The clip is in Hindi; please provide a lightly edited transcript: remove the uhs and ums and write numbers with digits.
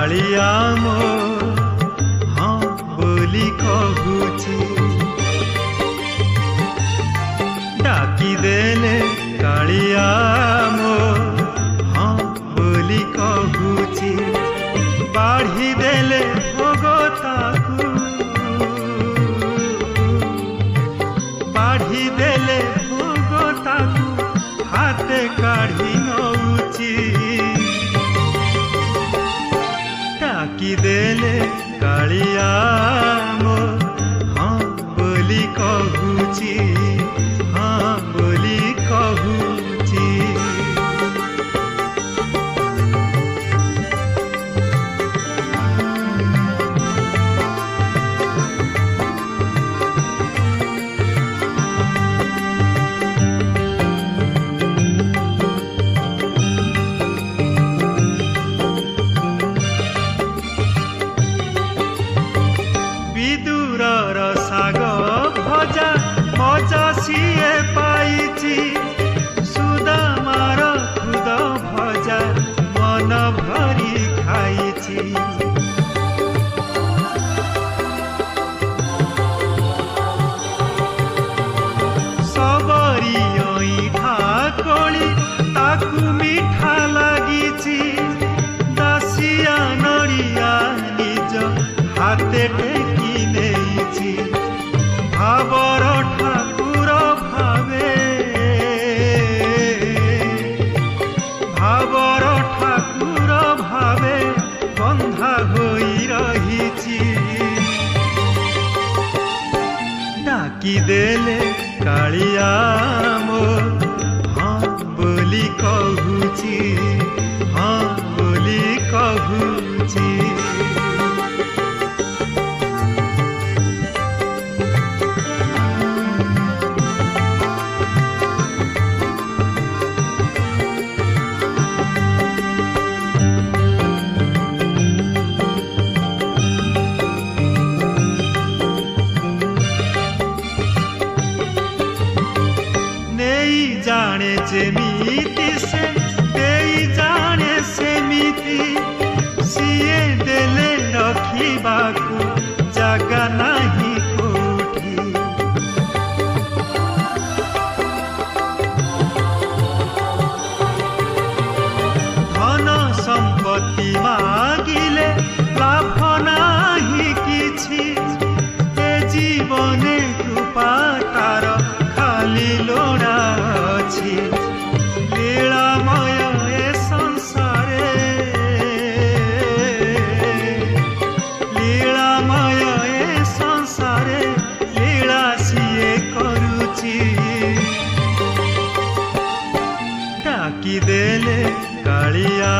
कालिया मो हाँ बोली कहूची डाकी देले कालिया मो हाँ बोली कहूची बाढ़ी देले भोगताकू बाढ़ी देले भोगताकू हाथे काढ़ी नौची डाकी देले कालिया मो हाँ बोली कहूची हाँ बोली कहूची विदुरर साग भजा मजा सिए पाइची सुदामार खुद भजा मन भरी खाइची सबरी ऐठा कोली ताकू मिठा लागिची दासिया नड़िया निज हाते टेकी नेइची भावर ठाकुर भावे भावर ठाकुर भावे बंधा होई रहिची डाकी देले कालिया मो हाँ बोली कहूची हाँ बोली कहूची जाने जेमिति से देई जाने सेमिति सिए देले रखिबाकू जगा नहीं कोठी धन संपत्ति मागिले लाभ नाही किछि ए जीवने कृपा तार खाली लोड़ा लीलामय ए संसारे लीलामय ए संसारे लीला सिए करुची डाकी देले कालिया